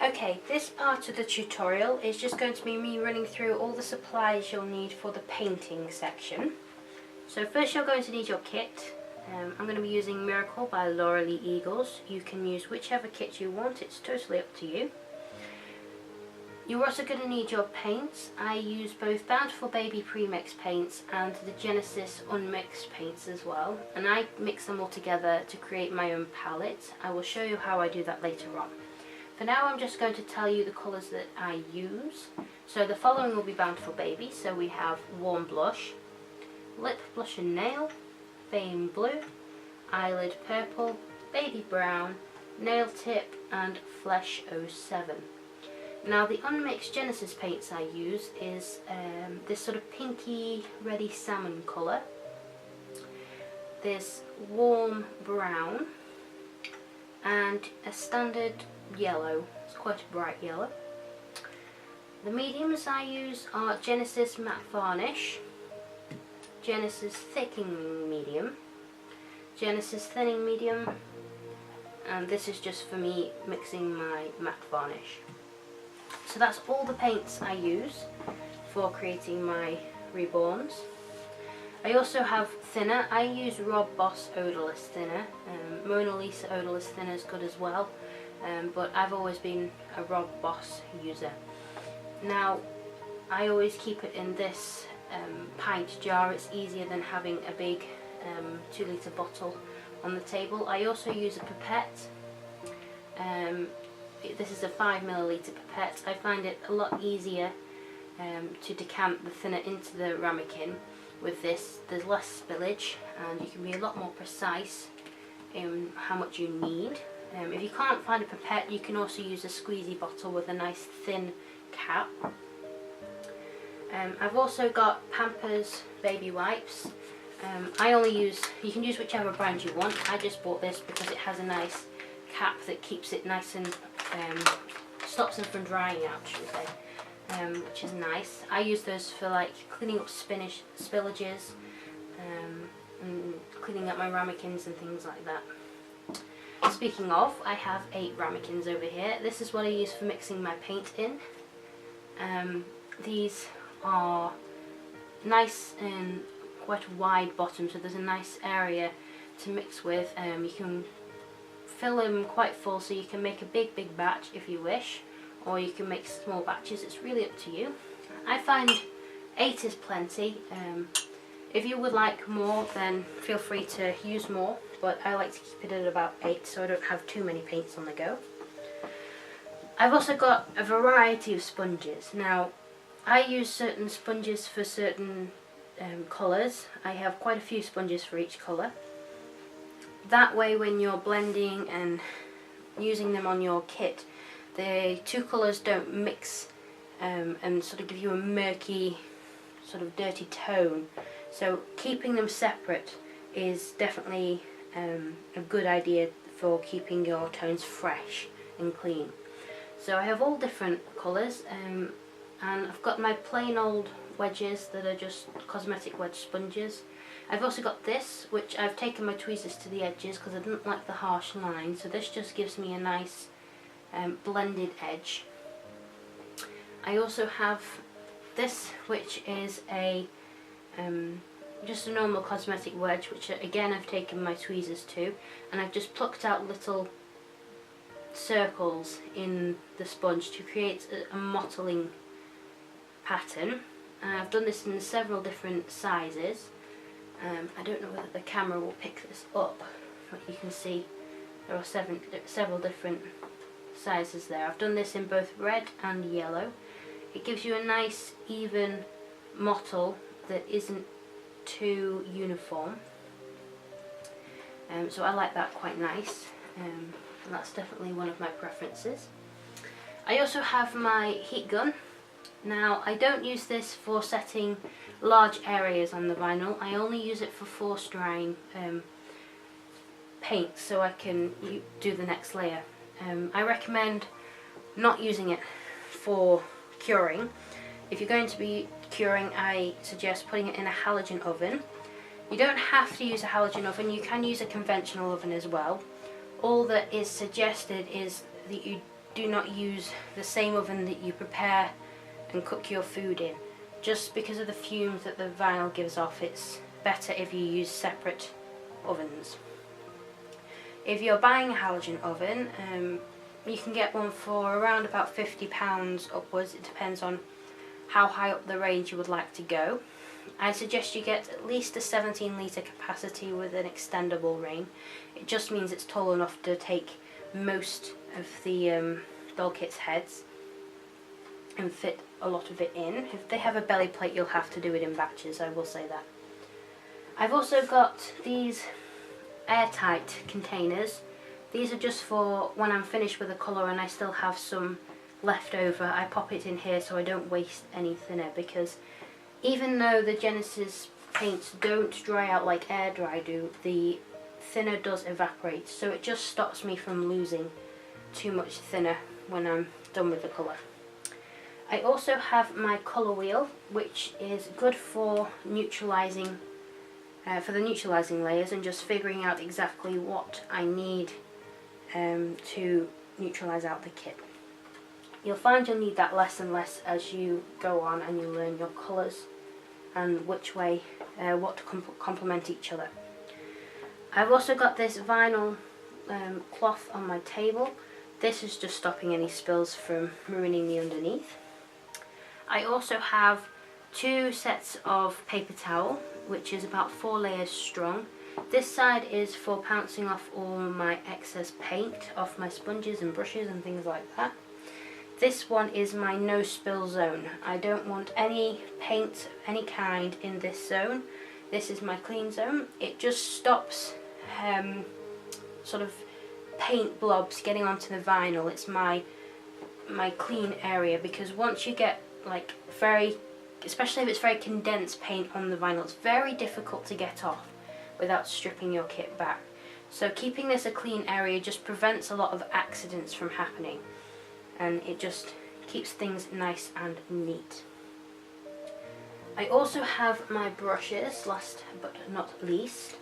Okay, this part of the tutorial is just going to be me running through all the supplies you'll need for the painting section. So first you're going to need your kit. I'm going to be using Miracle by Laura Lee Eagles. You can use whichever kit you want, it's totally up to you. You're also going to need your paints. I use both Bountiful Baby Premix paints and the Genesis Unmixed paints as well, and I mix them all together to create my own palette. I will show you how I do that later on. For now I'm just going to tell you the colours that I use. So the following will be Bountiful Baby. So we have Warm Blush, Lip Blush and Nail, Fame Blue, Eyelid Purple, Baby Brown, Nail Tip and Flesh 07. Now the unmixed Genesis paints I use is this sort of pinky reddy salmon colour, this warm brown and a standard yellow. It's quite a bright yellow. The mediums I use are Genesis Matte Varnish, Genesis Thickening Medium, Genesis Thinning Medium, and this is just for me mixing my matte varnish. So that's all the paints I use for creating my reborns. I also have thinner. I use Rob Boss Odorless Thinner. Mona Lisa Odorless Thinner is good as well, but I've always been a Rob Boss user. Now I always keep it in this pint jar. It's easier than having a big 2 litre bottle on the table. I also use a pipette. This is a 5 milliliter pipette. I find it a lot easier to decant the thinner into the ramekin with this. There's less spillage and you can be a lot more precise in how much you need. If you can't find a pipette, you can also use a squeezy bottle with a nice thin cap. I've also got Pampers baby wipes. You can use whichever brand you want. I just bought this because it has a nice cap that keeps it nice and stops them from drying out, should we say, which is nice. I use those for like cleaning up spillages and cleaning up my ramekins and things like that. Speaking of, I have 8 ramekins over here. This is what I use for mixing my paint in. These are nice and quite wide bottom, so there's a nice area to mix with. You can fill them quite full, so you can make a big batch if you wish, or you can make small batches. It's really up to you. I find 8 is plenty. If you would like more, then feel free to use more, but I like to keep it at about 8 so I don't have too many paints on the go. I've also got a variety of sponges. Now I use certain sponges for certain colours. I have quite a few sponges for each colour. That way when you're blending and using them on your kit, the 2 colours don't mix and sort of give you a murky, sort of dirty tone. So keeping them separate is definitely a good idea for keeping your tones fresh and clean. So I have all different colours, and I've got my plain old wedges that are just cosmetic wedge sponges. I've also got this, which I've taken my tweezers to the edges because I didn't like the harsh line, so this just gives me a nice blended edge. I also have this, which is a just a normal cosmetic wedge, which again I've taken my tweezers to, and I've just plucked out little circles in the sponge to create a mottling pattern. I've done this in several different sizes. I don't know whether the camera will pick this up, but you can see there are several different sizes there. I've done this in both red and yellow. It gives you a nice even mottle that isn't too uniform, so I like that quite nice, and that's definitely one of my preferences. I also have my heat gun. Now I don't use this for setting large areas on the vinyl. I only use it for force drying paint so I can do the next layer. I recommend not using it for curing. If you're going to be curing, I suggest putting it in a halogen oven. You don't have to use a halogen oven, you can use a conventional oven as well. All that is suggested is that you do not use the same oven that you prepare and cook your food in. Just because of the fumes that the vinyl gives off, it's better if you use separate ovens. If you're buying a halogen oven, you can get one for around about £50 upwards. It depends on how high up the range you would like to go. I suggest you get at least a 17 litre capacity with an extendable ring. It just means it's tall enough to take most of the doll kit's heads and fit a lot of it in. If they have a belly plate, you'll have to do it in batches, I will say that. I've also got these airtight containers. These are just for when I'm finished with the colour and I still have some left over. I pop it in here so I don't waste any thinner, because even though the Genesis paints don't dry out like air dry do, the thinner does evaporate, so it just stops me from losing too much thinner when I'm done with the colour. I also have my colour wheel, which is good for neutralising, for the neutralising layers and just figuring out exactly what I need to neutralise out the kit. You'll find you'll need that less and less as you go on and you learn your colours and which way, what to complement each other. I've also got this vinyl cloth on my table. This is just stopping any spills from ruining the underneath. I also have 2 sets of paper towel, which is about 4 layers strong. This side is for pouncing off all my excess paint off my sponges and brushes and things like that. This one is my no spill zone. I don't want any paint of any kind in this zone. This is my clean zone. It just stops sort of paint blobs getting onto the vinyl. It's my clean area, because once you get like especially if it's very condensed paint on the vinyl, it's very difficult to get off without stripping your kit back. So keeping this a clean area just prevents a lot of accidents from happening, and it just keeps things nice and neat. I also have my brushes, last but not least.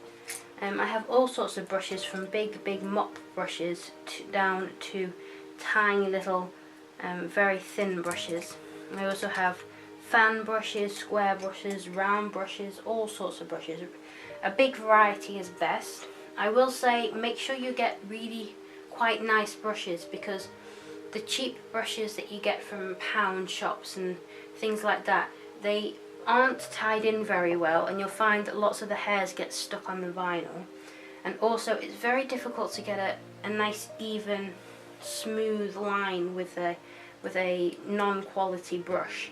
I have all sorts of brushes, from big mop brushes down to tiny little very thin brushes. I also have fan brushes, square brushes, round brushes, all sorts of brushes. A big variety is best. I will say make sure you get really quite nice brushes, because the cheap brushes that you get from pound shops and things like that, they aren't tied in very well, and you'll find that lots of the hairs get stuck on the vinyl. And also it's very difficult to get a nice even smooth line with a non-quality brush.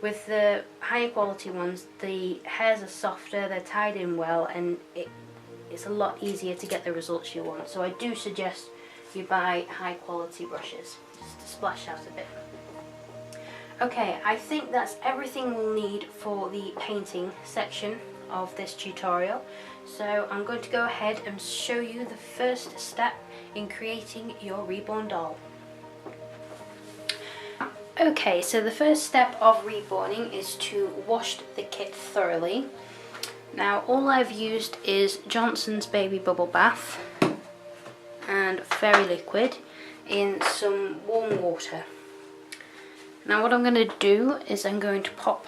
With the higher quality ones, the hairs are softer, they're tied in well, and it's a lot easier to get the results you want. So I do suggest you buy high quality brushes, just to splash out a bit. Okay, I think that's everything we'll need for the painting section of this tutorial. So I'm going to go ahead and show you the first step in creating your reborn doll. Okay, so the first step of reborning is to wash the kit thoroughly. Now all I've used is Johnson's Baby Bubble Bath and Fairy Liquid in some warm water. Now what I'm going to do is I'm going to pop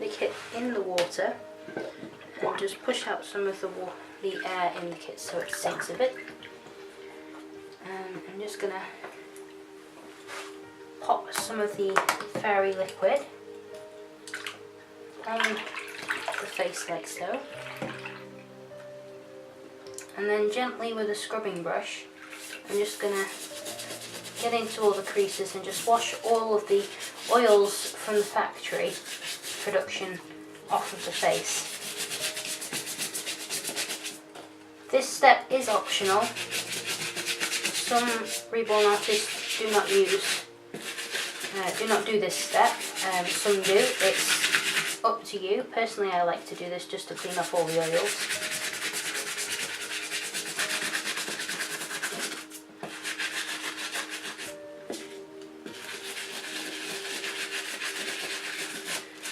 the kit in the water and just push out some of the air in the kit so it sinks a bit. And I'm just going to pop some of the Fairy Liquid on the face like so. And then gently with a scrubbing brush, I'm just going to get into all the creases and just wash all of the oils from the factory production off of the face. This step is optional. Some reborn artists do not do this step. Some do. It's up to you. Personally, I like to do this just to clean off all the oils.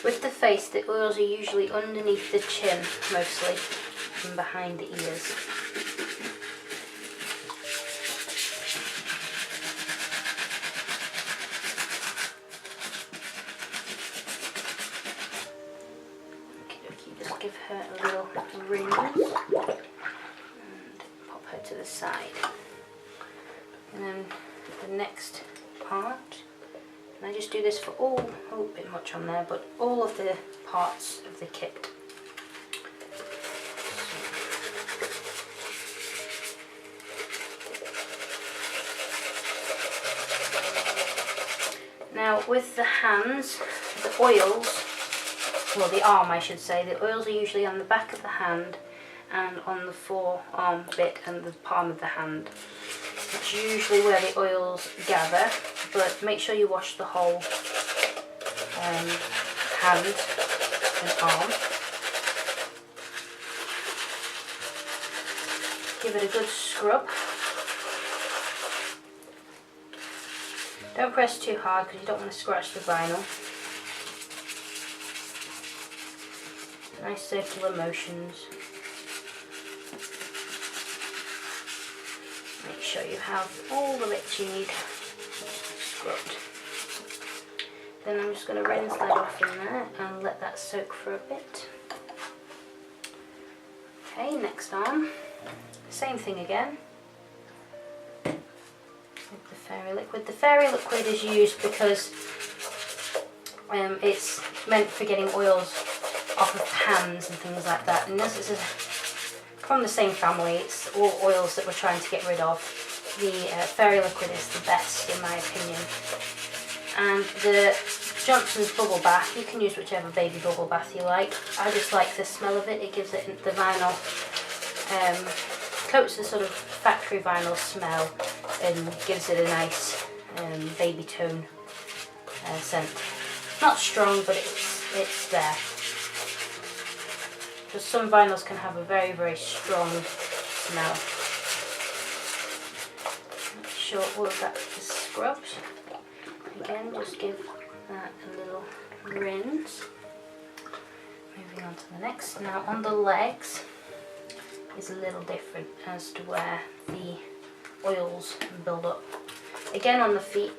With the face, the oils are usually underneath the chin, mostly, and behind the ears. rings and pop her to the side. And then the next part, and I just do this for all, oh, a bit much on there, but all of the parts of the kit. Now with the hands, the oils, well the arm I should say, the oils are usually on the back of the hand and on the forearm bit and the palm of the hand. That's usually where the oils gather, but make sure you wash the whole hand and arm. Give it a good scrub. Don't press too hard because you don't want to scratch the vinyl. Nice circular motions. Make sure you have all the bits you need scrubbed. Then I'm just going to rinse that off in there and let that soak for a bit. Okay, next arm. Same thing again. With the fairy liquid. The fairy liquid is used because it's meant for getting oils off of hands and things like that. And this is from the same family, it's all oils that we're trying to get rid of. The fairy liquid is the best in my opinion. And the Johnson's bubble bath, you can use whichever baby bubble bath you like. I just like the smell of it, it gives it the vinyl, coats the sort of factory vinyl smell and gives it a nice baby tone scent. Not strong, but it's there. Because some vinyls can have a very, very strong smell. Make sure all of that is scrubbed. Again, just give that a little rinse. Moving on to the next. Now on the legs is a little different as to where the oils build up. Again on the feet,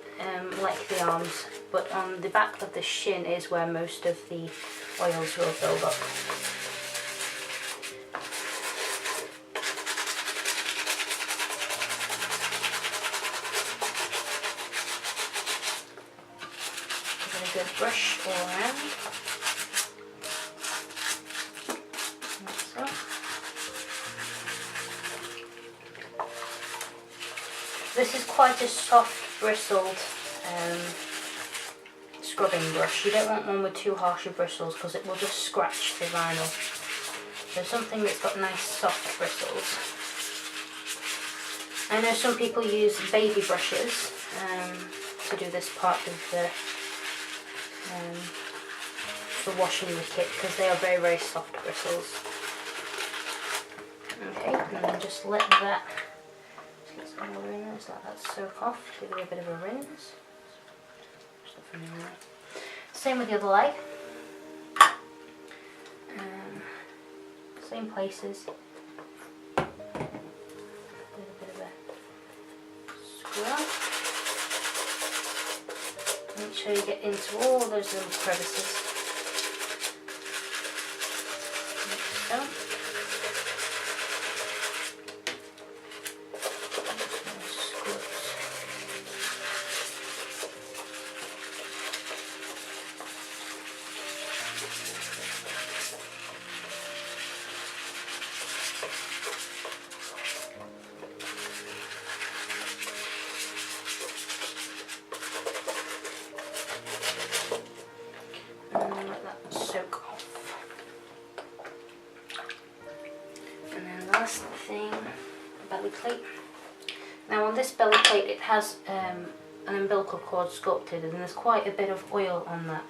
like the arms, but on the back of the shin is where most of the oils will build up. Give it a good brush all around. Like so. This is quite a soft, bristled scrubbing brush. You don't want one with too harsh of bristles because it will just scratch the vinyl. So something that's got nice soft bristles. I know some people use baby brushes to do this part of the washing the kit because they are very, very soft bristles. Okay, and then just let that, just get some water in there, just let that soak off, give it a bit of a rinse. Same with the other leg. Same places. A little bit of a scrub. Make sure you get into all those little crevices. Like so. And then let that soak off. And then last thing, belly plate. Now on this belly plate it has an umbilical cord sculpted and there's quite a bit of oil on that.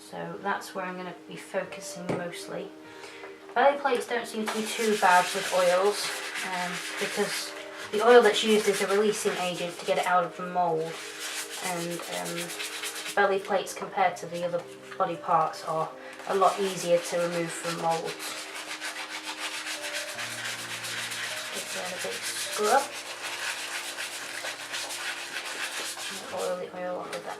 So that's where I'm going to be focusing mostly. Belly plates don't seem to be too bad with oils because the oil that's used is a releasing agent to get it out of the mould. And belly plates compared to the other body parts are a lot easier to remove from moulds. Give that a big scrub. And oil the oil off of that.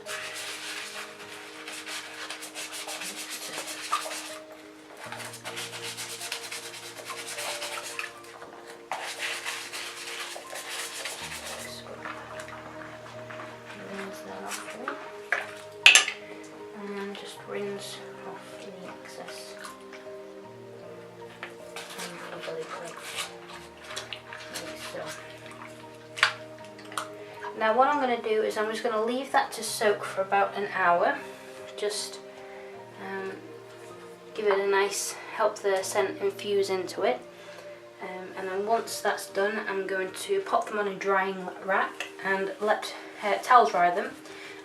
Now what I'm going to do is I'm just going to leave that to soak for about an hour. Just give it a nice, help the scent infuse into it. And then once that's done, I'm going to pop them on a drying rack and let towel dry them.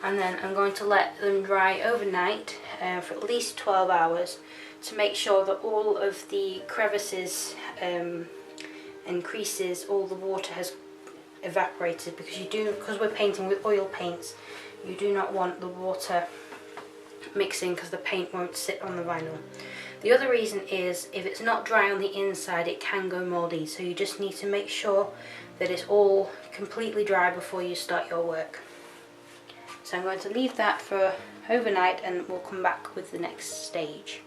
And then I'm going to let them dry overnight for at least 12 hours to make sure that all of the crevices and creases, all the water has evaporated, because we're painting with oil paints, you do not want the water mixing because the paint won't sit on the vinyl. The other reason is if it's not dry on the inside, it can go mouldy, so you just need to make sure that it's all completely dry before you start your work. So I'm going to leave that for overnight and we'll come back with the next stage.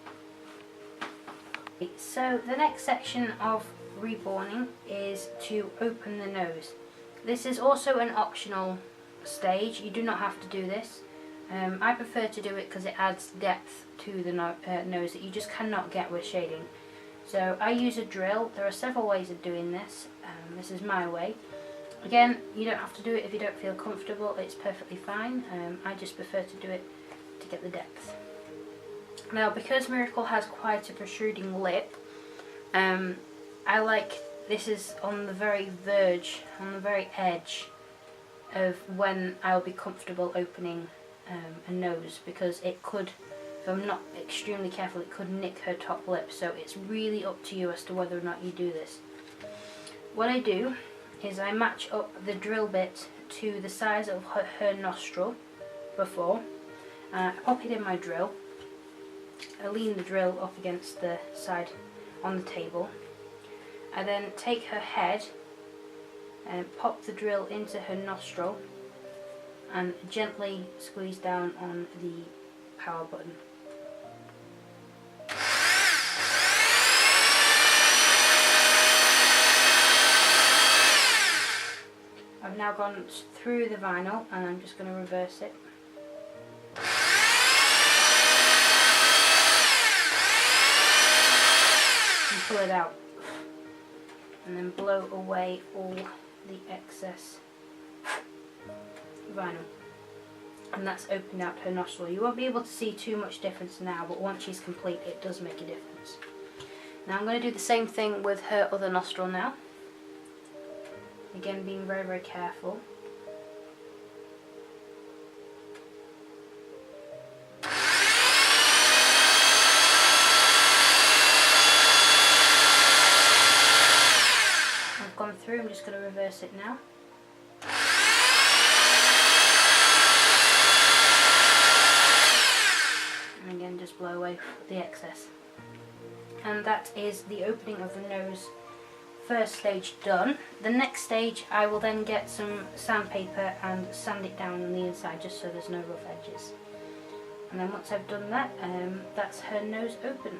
So the next section of reborning is to open the nose. This is also an optional stage, you do not have to do this. I prefer to do it because it adds depth to the nose that you just cannot get with shading. So I use a drill. There are several ways of doing this. This is my way. Again, you don't have to do it if you don't feel comfortable, it's perfectly fine. I just prefer to do it to get the depth. Now because Miracle has quite a protruding lip, I like, this is on the very verge, on the very edge of when I'll be comfortable opening a nose, because it could, if I'm not extremely careful, it could nick her top lip. So it's really up to you as to whether or not you do this. What I do is I match up the drill bit to the size of her nostril before. I pop it in my drill. I lean the drill up against the side on the table. I then take her head and pop the drill into her nostril and gently squeeze down on the power button. I've now gone through the vinyl and I'm just going to reverse it. And pull it out. And then blow away all the excess vinyl. And that's opened out her nostril. You won't be able to see too much difference now, but once she's complete it does make a difference. Now I'm going to do the same thing with her other nostril now. Again, being very, very careful. I've gone through, I'm just going to reverse it now. And again, just blow away the excess. And that is the opening of the nose. First stage done. The next stage I will then get some sandpaper and sand it down on the inside just so there's no rough edges. And then once I've done that, that's her nose open.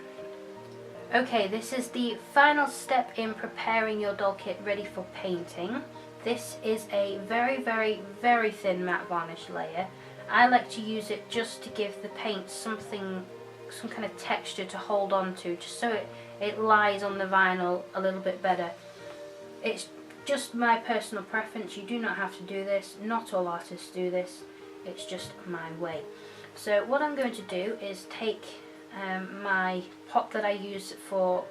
Okay, this is the final step in preparing your doll kit ready for painting. This is a very, very, very thin matte varnish layer. I like to use it just to give the paint some kind of texture to hold on to, just so it lies on the vinyl a little bit better. It's just my personal preference, you do not have to do this, not all artists do this, it's just my way. So what I'm going to do is take my pot that I use for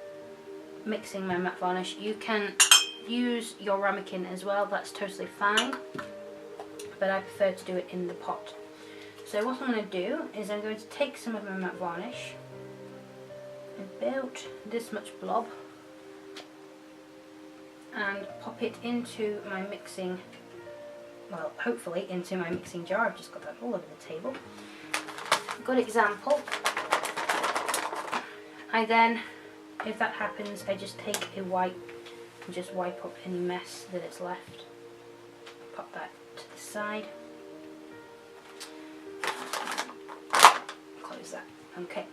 mixing my matte varnish. You can use your ramekin as well, that's totally fine, but I prefer to do it in the pot. So what I'm going to do is I'm going to take some of my matte varnish, about this much blob, and pop it into my mixing, well, hopefully into my mixing jar. I've just got that all over the table. Good example. I then, if that happens, I just take a wipe and just wipe up any mess that it's left. Pop that to the side. Close that. Okay.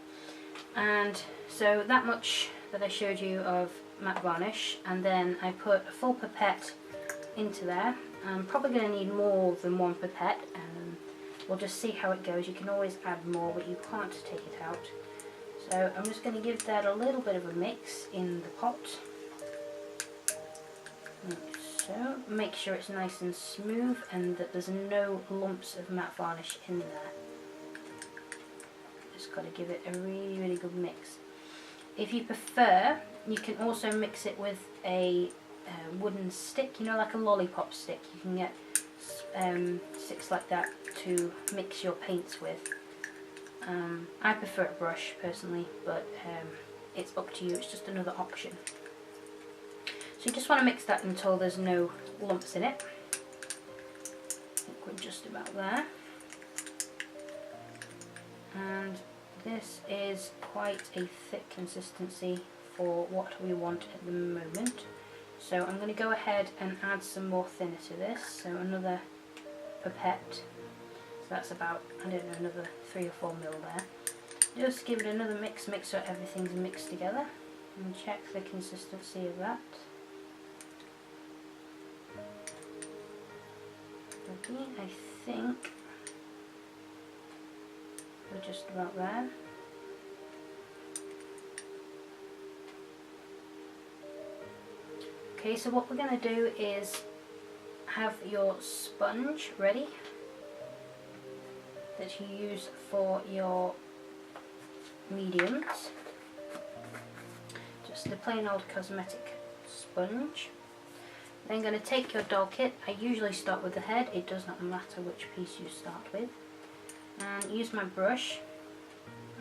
And so that much that I showed you of matte varnish, and then I put a full pipette into there. I'm probably going to need more than one pipette. We'll just see how it goes. You can always add more, but you can't take it out. So I'm just going to give that a little bit of a mix in the pot. Oops. so. Make sure it's nice and smooth and that there's no lumps of matte varnish in there. Just got to give it a really good mix. If you prefer, you can also mix it with a wooden stick, you know, like a lollipop stick. You can get sticks like that to mix your paints with. I prefer a brush personally, but it's up to you, it's just another option. So you just want to mix that until there's no lumps in it. I think we're just about there. And this is quite a thick consistency for what we want at the moment. So I'm going to go ahead and add some more thinner to this, so another pipette. So that's about, I don't know, another 3 or 4 ml there. Just give it another mix, make sure everything's mixed together, and check the consistency of that. Okay, I think we're just about there. Okay, so what we're going to do is have your sponge ready that you use for your mediums. Just a plain old cosmetic sponge. Then I'm going to take your doll kit. I usually start with the head, it does not matter which piece you start with. And use my brush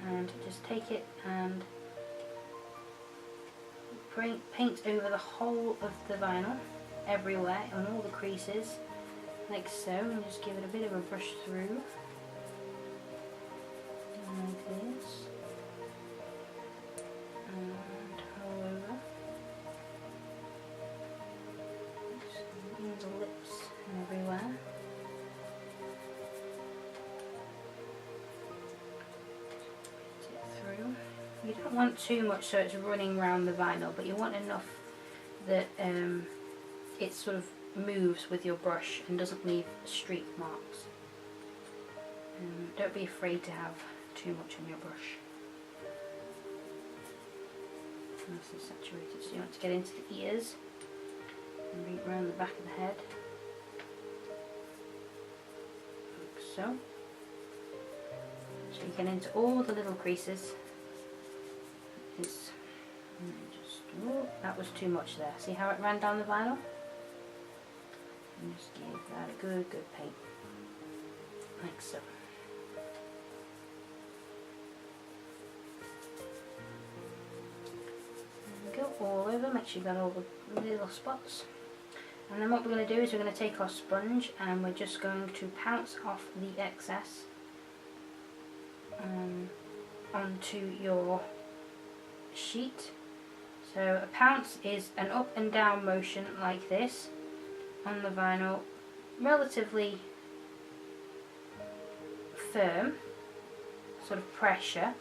and just take it and paint over the whole of the vinyl, everywhere, on all the creases, like so, and just give it a bit of a brush through, like this, and all over, just in the lips and everywhere. You don't want too much so it's running around the vinyl, but you want enough that it sort of moves with your brush and doesn't leave streak marks. Don't be afraid to have too much on your brush. Nice and saturated. So you want to get into the ears and bring it around the back of the head, like so. So you get into all the little creases. That was too much there. See how it ran down the vinyl? And just give that a good paint, like so. There we go, all over. Make sure you got all the little spots. And then what we're going to do is we're going to take our sponge and we're just going to pounce off the excess onto your sheet. So a pounce is an up and down motion like this on the vinyl, relatively firm sort of pressure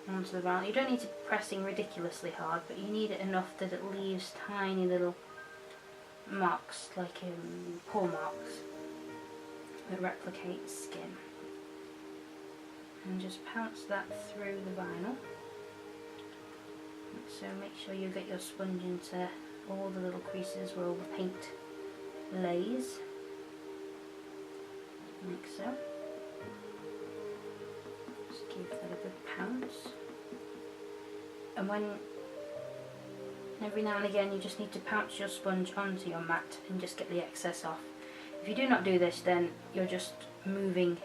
onto the vinyl. You don't need to be pressing ridiculously hard, but you need it enough that it leaves tiny little marks, like pore marks that replicate skin. And just pounce that through the vinyl. So make sure you get your sponge into all the little creases where all the paint lays, like so. Just give that a good pounce. And every now and again you just need to pounce your sponge onto your mat and just get the excess off. If you do not do this, then you're just moving,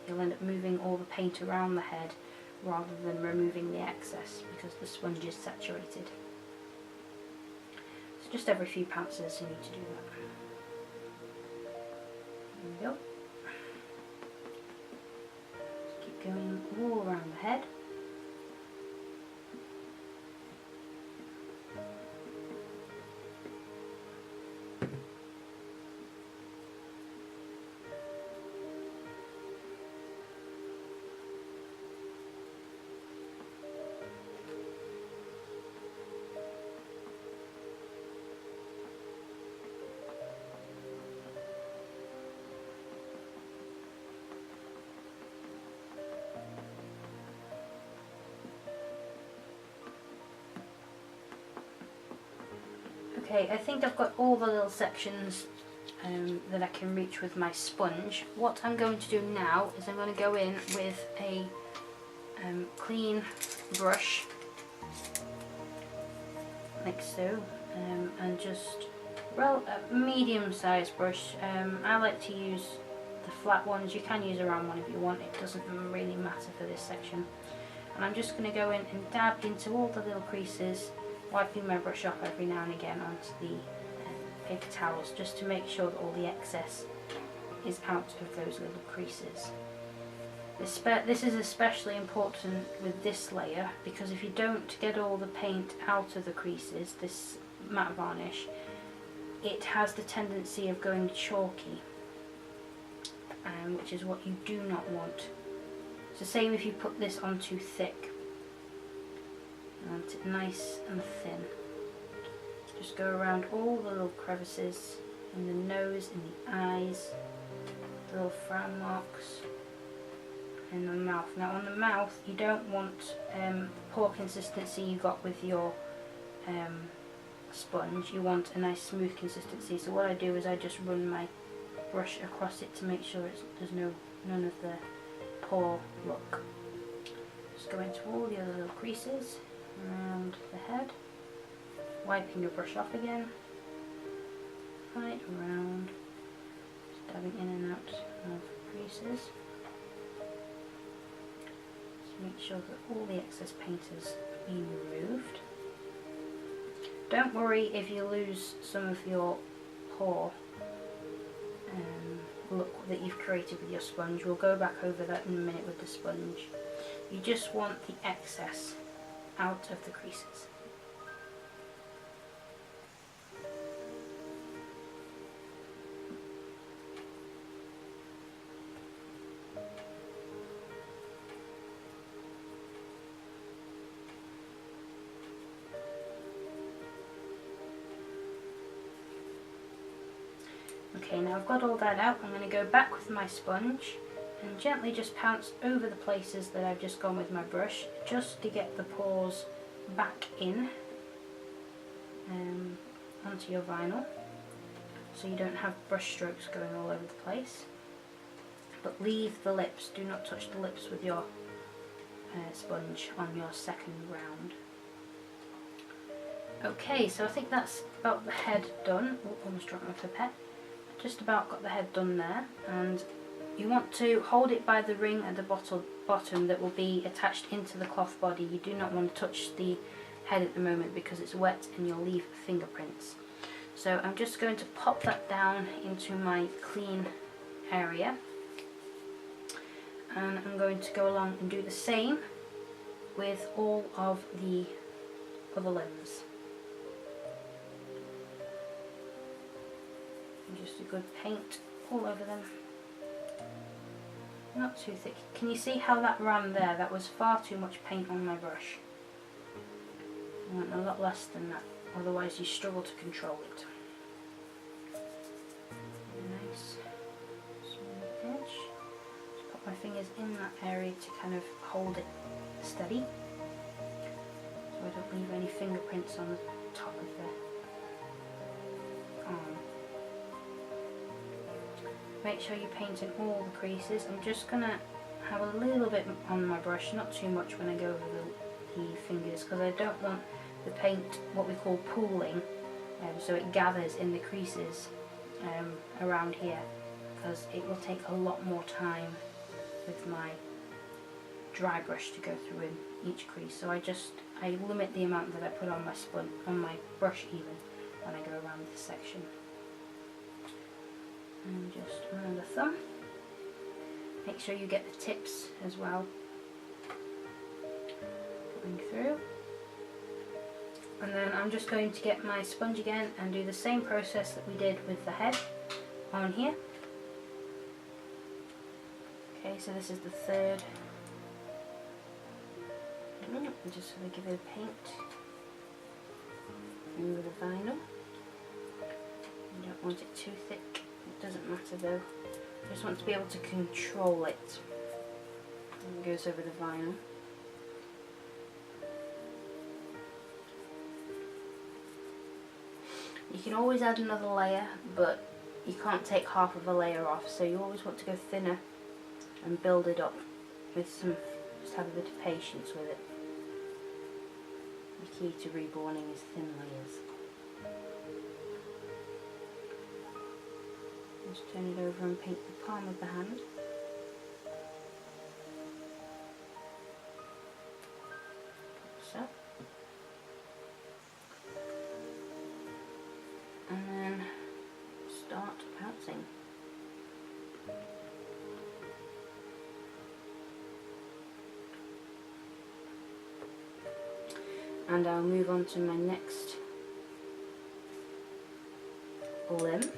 you'll end up moving all the paint around the head rather than removing the excess because the sponge is saturated. So just every few pounces you need to do that. There we go. Just keep going all around the head. Okay, I think I've got all the little sections that I can reach with my sponge. What I'm going to do now is I'm going to go in with a clean brush, like so, and just a medium-sized brush. I like to use the flat ones. You can use a round one if you want, it doesn't really matter for this section. And I'm just going to go in and dab into all the little creases, wiping my brush off every now and again onto the paper towels, just to make sure that all the excess is out of those little creases. This is especially important with this layer, because if you don't get all the paint out of the creases, this matte varnish, it has the tendency of going chalky, which is what you do not want. It's the same if you put this on too thick. You want it nice and thin. Just go around all the little crevices in the nose, in the eyes, the little frown marks, and the mouth. Now on the mouth, you don't want poor consistency you got with your sponge. You want a nice smooth consistency. So what I do is I just run my brush across it to make sure there's none of the poor look. Just go into all the other little creases around the head, wiping your brush off again, right around, just dabbing in and out of creases. Just make sure that all the excess paint has been removed. Don't worry if you lose some of your poor look that you've created with your sponge. We'll go back over that in a minute with the sponge. You just want the excess out of the creases. Okay, now I've got all that out. I'm going to go back with my sponge and gently just pounce over the places that I've just gone with my brush, just to get the pores back in onto your vinyl, so you don't have brush strokes going all over the place. But leave the lips, do not touch the lips with your sponge on your second round. Okay, so I think that's about the head done. Oh, almost dropped my pipette. Just about got the head done there, and you want to hold it by the ring at the bottom that will be attached into the cloth body. You do not want to touch the head at the moment because it's wet and you'll leave fingerprints. So I'm just going to pop that down into my clean area, and I'm going to go along and do the same with all of the other limbs. Just a good paint all over them. Not too thick. Can you see how that ran there? That was far too much paint on my brush. I want a lot less than that, otherwise you struggle to control it. Nice smooth edge. Just put my fingers in that area to kind of hold it steady, so I don't leave any fingerprints on the top of the arm. Make sure you paint in all the creases. I'm just going to have a little bit on my brush, not too much when I go over the fingers, because I don't want the paint, what we call pooling, so it gathers in the creases around here, because it will take a lot more time with my dry brush to go through in each crease. So I limit the amount that I put on my brush even when I go around this section. And just around the thumb. Make sure you get the tips as well going through. And then I'm just going to get my sponge again and do the same process that we did with the head on here. Okay, so this is the third. And just going to give it a paint in with the vinyl. You don't want it too thick. It doesn't matter though. I just want to be able to control it. And it goes over the vinyl. You can always add another layer, but you can't take half of a layer off, so you always want to go thinner and build it up with some, just have a bit of patience with it. The key to reborning is thin layers. Just turn it over and paint the palm of the hand. So. And then start pouncing. And I'll move on to my next limb. So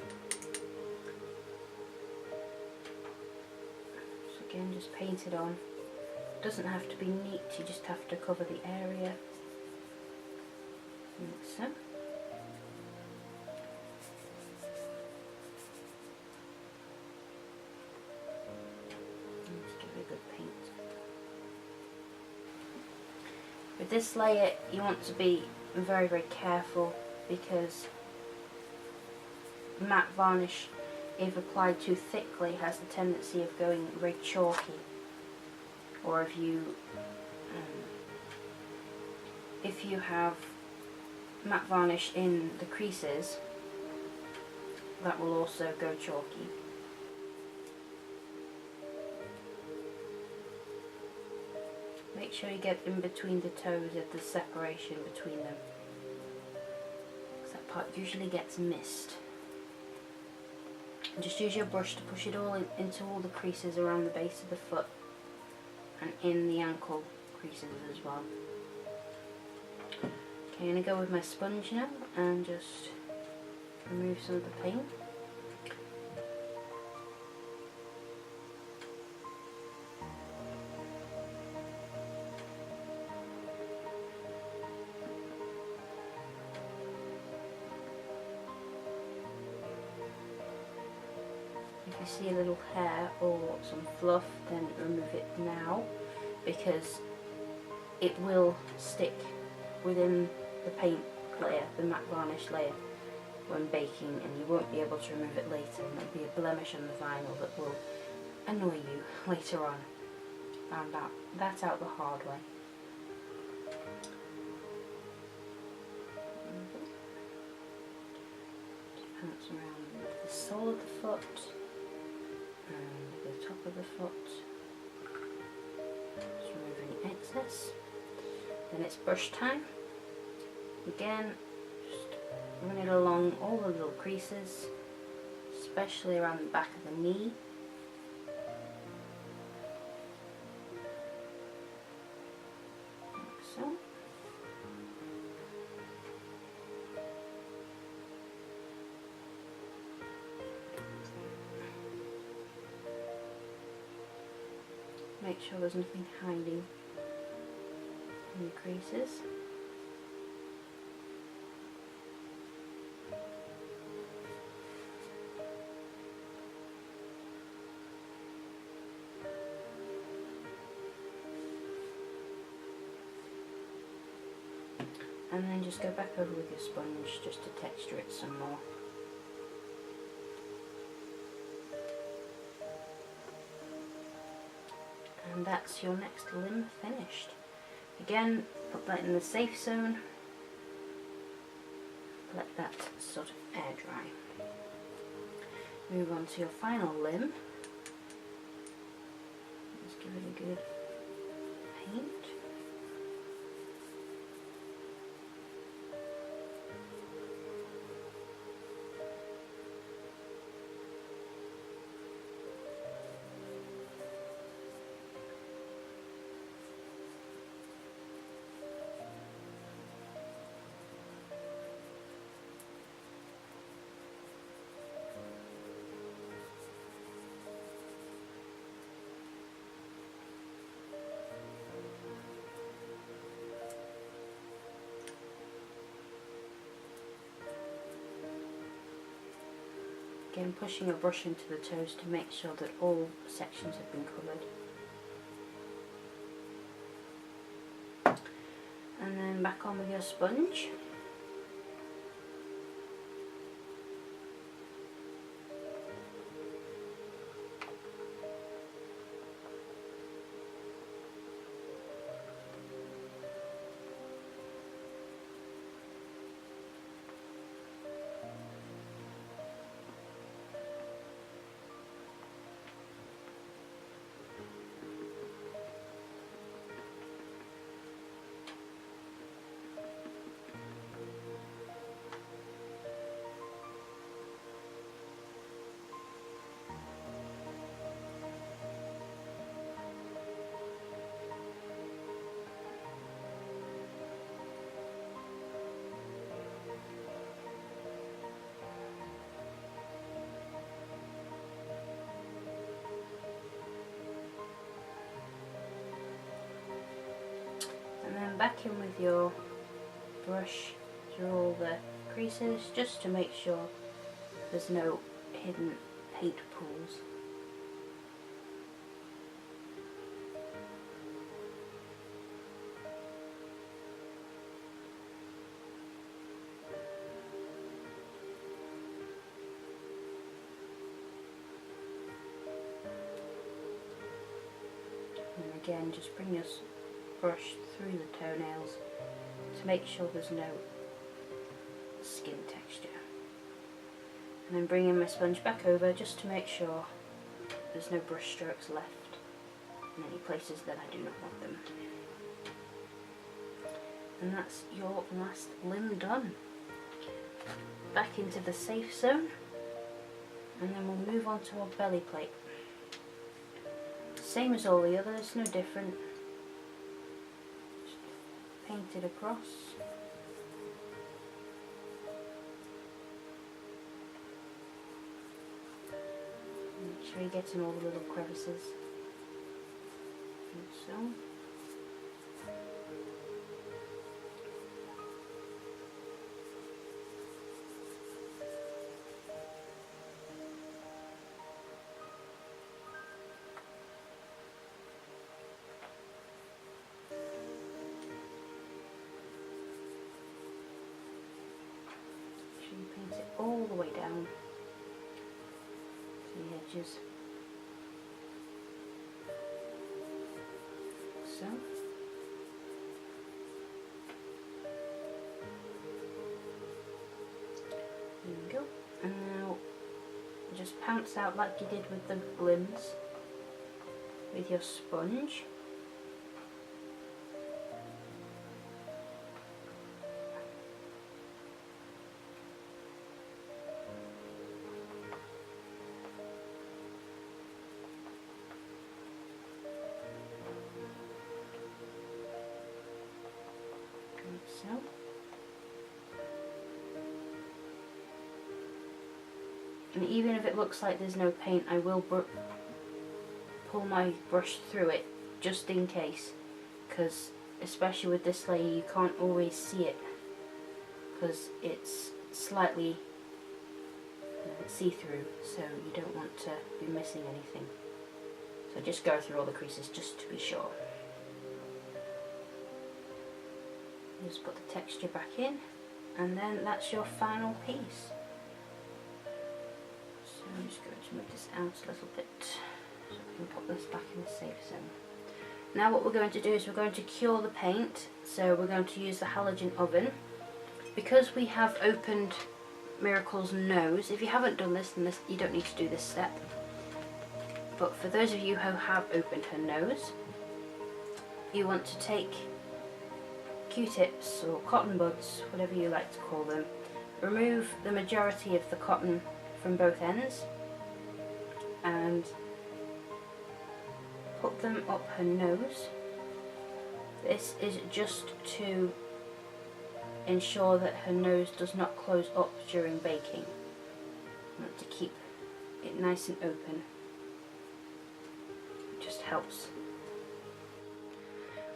again, just paint it on. It doesn't have to be neat, you just have to cover the area. Like so. Let's give it a good paint. With this layer you want to be very, very careful, because matte varnish, if applied too thickly, has the tendency of going very chalky. Or if you have matte varnish in the creases, that will also go chalky. Make sure you get in between the toes at the separation between them, because that part usually gets missed. And just use your brush to push it all into all the creases around the base of the foot and in the ankle creases as well. Okay, I'm going to go with my sponge now and just remove some of the paint. If you see a little hair or some fluff, then remove it now, because it will stick within the paint layer, the matte varnish layer, when baking, and you won't be able to remove it later, and there'll be a blemish on the vinyl that will annoy you later on. Found that out the hard way. Just bounce around the sole of the foot and the top of the foot. Just remove any excess. Then it's brush time. Again, just run it along all the little creases, especially around the back of the knee. Like so. Make sure there's nothing hiding in the creases. And then just go back over with your sponge just to texture it some more. And that's your next limb finished. Again, put that in the safe zone. Let that sort of air dry. Move on to your final limb. Just give it a good paint. Again, pushing your brush into the toes to make sure that all sections have been covered. And then back on with your sponge. back in with your brush through all the creases just to make sure there's no hidden paint pools. And again, just bring your brush through the toenails to make sure there's no skin texture. And then bringing my sponge back over just to make sure there's no brush strokes left in any places that I do not want them. And that's your last limb done. Back into the safe zone, and then we'll move on to our belly plate. Same as all the others, no different. Just paint it across. Make sure you get in all the little crevices. Like so. You paint it all the way down to the edges. So. There we go. And now just pounce out like you did with the limbs with your sponge. So. And even if it looks like there's no paint, I will pull my brush through it just in case, because especially with this layer you can't always see it because it's slightly see-through, so you don't want to be missing anything. So just go through all the creases just to be sure. Just put the texture back in, and then that's your final piece. So I'm just going to move this out a little bit so we can put this back in the safe zone. Now what we're going to do is we're going to cure the paint, so we're going to use the halogen oven. Because we have opened Miracle's nose, if you haven't done this, then you don't need to do this step. But for those of you who have opened her nose, you want to take Q-tips or cotton buds, whatever you like to call them, remove the majority of the cotton from both ends and put them up her nose. This is just to ensure that her nose does not close up during baking. You want to keep it nice and open. It just helps.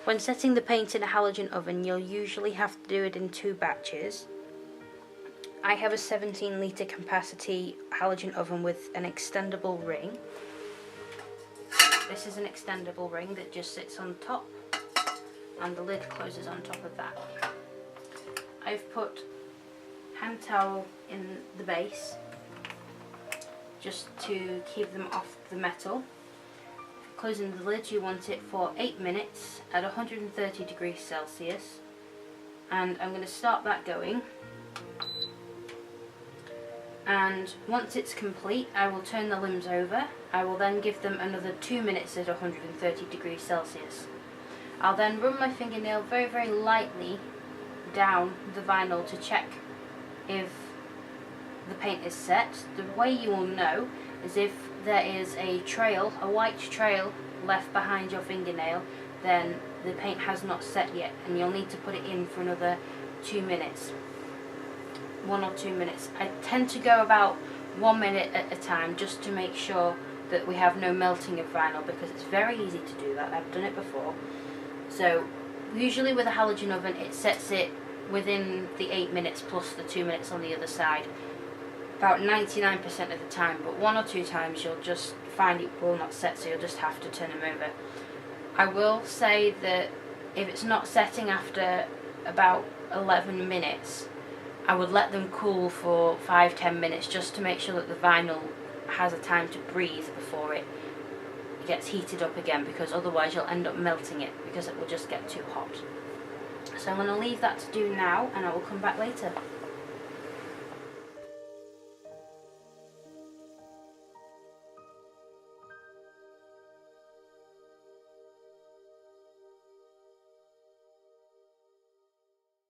When setting the paint in a halogen oven, you'll usually have to do it in 2 batches. I have a 17-litre capacity halogen oven with an extendable ring. This is an extendable ring that just sits on top, and the lid closes on top of that. I've put hand towel in the base just to keep them off the metal. Closing the lid, you want it for 8 minutes at 130 degrees Celsius, and I'm going to start that going, and once it's complete I will turn the limbs over. I will then give them another 2 minutes at 130 degrees Celsius. I'll then run my fingernail very, very lightly down the vinyl to check if the paint is set. The way you will know is if there is a trail, a white trail left behind your fingernail, then the paint has not set yet and you'll need to put it in for another 2 minutes. 1 or 2 minutes. I tend to go about 1 minute at a time just to make sure that we have no melting of vinyl, because it's very easy to do that. I've done it before. So Usually with a halogen oven it sets it within the 8 minutes plus the 2 minutes on the other side. About 99% of the time, but 1 or 2 times you'll just find it will not set, so you'll just have to turn them over. I will say that if it's not setting after about 11 minutes, I would let them cool for 5-10 minutes just to make sure that the vinyl has a time to breathe before it gets heated up again, because otherwise you'll end up melting it because it will just get too hot. So I'm going to leave that to do now and I will come back later.